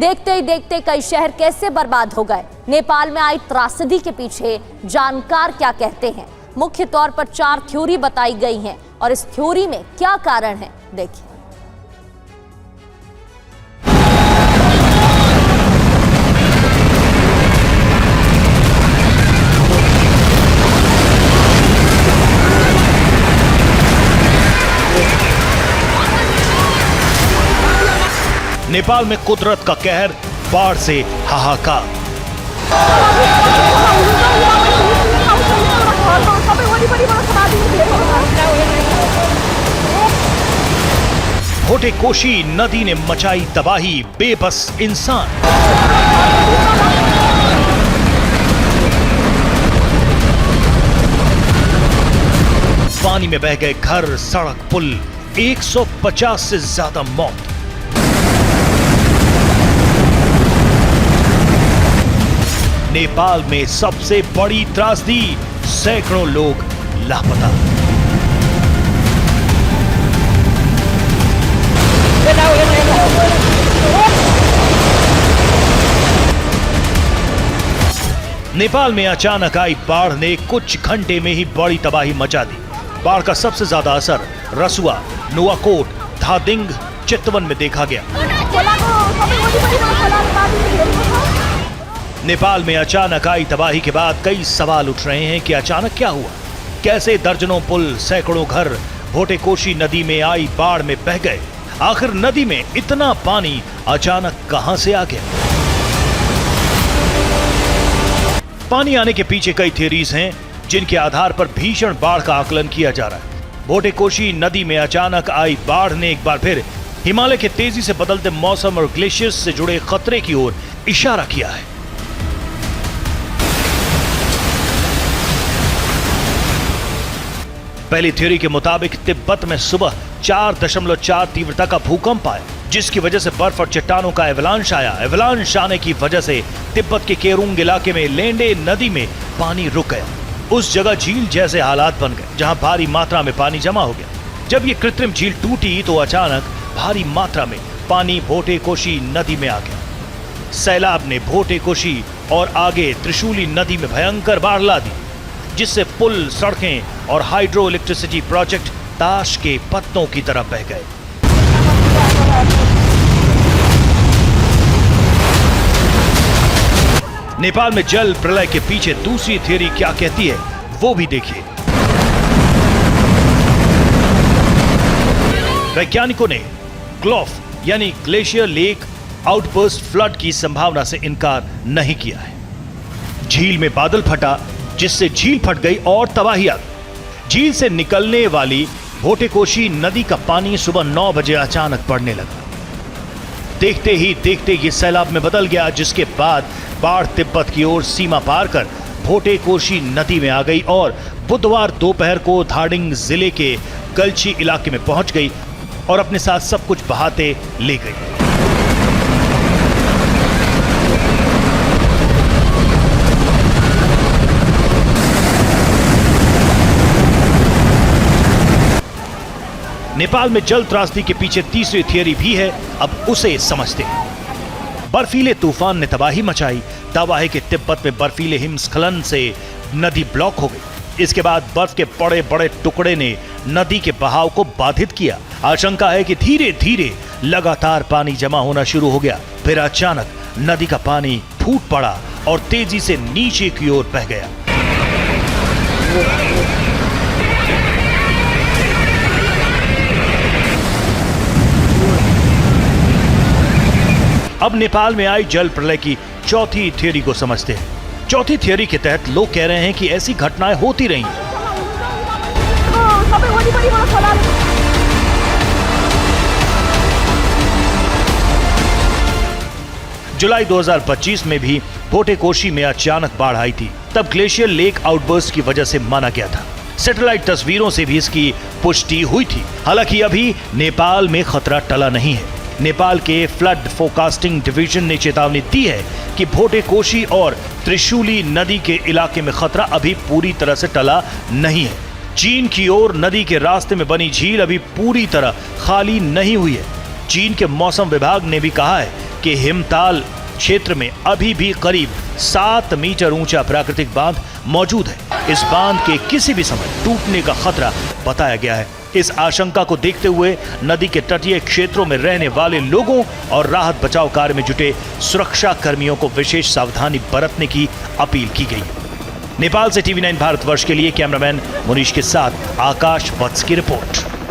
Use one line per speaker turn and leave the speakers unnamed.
देखते ही देखते कई शहर कैसे बर्बाद हो गए। नेपाल में आई त्रासदी के पीछे जानकार क्या कहते हैं। मुख्य तौर पर 4 थ्योरी बताई गई हैं और इस थ्योरी में क्या कारण है, देखिए।
नेपाल में कुदरत का कहर, बाढ़ से हाहाकार। भोटेकोशी नदी ने मचाई तबाही, बेबस इंसान। पानी में बह गए घर, सड़क, पुल, 150 से ज्यादा मौत। नेपाल में सबसे बड़ी त्रासदी, सैकड़ों लोग लापता। नेपाल में अचानक आई बाढ़ ने कुछ घंटे में ही बड़ी तबाही मचा दी। बाढ़ का सबसे ज्यादा असर रसुआ, नुवाकोट, धादिंग, चितवन में देखा गया। नेपाल में अचानक आई तबाही के बाद कई सवाल उठ रहे हैं कि अचानक क्या हुआ, कैसे दर्जनों पुल, सैकड़ों घर भोटेकोशी नदी में आई बाढ़ में बह गए। आखिर नदी में इतना पानी अचानक कहां से आ गया? पानी आने के पीछे कई थ्योरीज हैं जिनके आधार पर भीषण बाढ़ का आकलन किया जा रहा है। भोटेकोशी नदी में अचानक आई बाढ़ ने एक बार फिर हिमालय के तेजी से बदलते मौसम और ग्लेशियर्स से जुड़े खतरे की ओर इशारा किया है। पहली थ्योरी के मुताबिक तिब्बत में सुबह 4.4 तीव्रता का भूकंप आया, जिसकी वजह से बर्फ और चट्टानों का एवलांश आया। एवलांश आने की वजह से तिब्बत के केरुंग इलाके में लेंडे नदी में पानी रुक गया। उस जगह झील जैसे हालात बन गए जहां भारी मात्रा में पानी जमा हो गया। जब ये कृत्रिम झील टूटी तो अचानक भारी मात्रा में पानी भोटेकोशी नदी में आ गया। सैलाब ने भोटेकोशी और आगे त्रिशूली नदी में भयंकर बाढ़ ला दी, जिससे पुल, सड़कें और हाइड्रो इलेक्ट्रिसिटी प्रोजेक्ट ताश के पत्तों की तरह बह गए। नेपाल में जल प्रलय के पीछे दूसरी थ्योरी क्या कहती है, वो भी देखिए। वैज्ञानिकों ने ग्लोफ यानी ग्लेशियर लेक आउटबर्स्ट फ्लड की संभावना से इनकार नहीं किया है। झील में बादल फटा, जिससे झील फट गई और तबाही आ गई। झील से निकलने वाली भोटेकोशी नदी का पानी सुबह 9 बजे अचानक बढ़ने लगा। देखते ही देखते ये सैलाब में बदल गया, जिसके बाद बाढ़ तिब्बत की ओर सीमा पार कर भोटेकोशी नदी में आ गई और बुधवार दोपहर को धादिंग जिले के गलची इलाके में पहुंच गई और अपने साथ सब कुछ बहाते ले गई। नेपाल में जल त्रासदी के पीछे तीसरी थ्योरी भी है, अब उसे समझते हैं। बर्फीले तूफान ने तबाही मचाई। दावा है कि तिब्बत में बर्फीले हिमस्खलन से नदी ब्लॉक हो गई। इसके बाद बर्फ के बड़े बड़े टुकड़े ने नदी के बहाव को बाधित किया। आशंका है कि धीरे धीरे लगातार पानी जमा होना शुरू हो गया। फिर अचानक नदी का पानी फूट पड़ा और तेजी से नीचे की ओर बह गया। अब नेपाल में आई जल प्रलय की चौथी थ्योरी को समझते हैं। चौथी थ्योरी के तहत लोग कह रहे हैं कि ऐसी घटनाएं होती रही। जुलाई 2025 में भी भोटेकोशी में अचानक बाढ़ आई थी। तब ग्लेशियर लेक आउटबर्स्ट की वजह से माना गया था। सैटेलाइट तस्वीरों से भी इसकी पुष्टि हुई थी। हालांकि अभी नेपाल में खतरा टला नहीं है। नेपाल के फ्लड फोरकास्टिंग डिवीजन ने चेतावनी दी है कि भोटेकोशी और त्रिशूली नदी के इलाके में खतरा अभी पूरी तरह से टला नहीं है। चीन की ओर नदी के रास्ते में बनी झील अभी पूरी तरह खाली नहीं हुई है। चीन के मौसम विभाग ने भी कहा है के हिमताल क्षेत्र में अभी भी करीब 7 मीटर ऊंचा प्राकृतिक बांध मौजूद है। इस बांध के किसी भी समय टूटने का खतरा बताया गया है। इस आशंका को देखते हुए नदी के तटीय क्षेत्रों में रहने वाले लोगों और राहत बचाव कार्य में जुटे सुरक्षा कर्मियों को विशेष सावधानी बरतने की अपील की गई। नेपाल से TV9 भारतवर्ष के लिए कैमरामैन मुनीश के साथ आकाश वत्स की रिपोर्ट।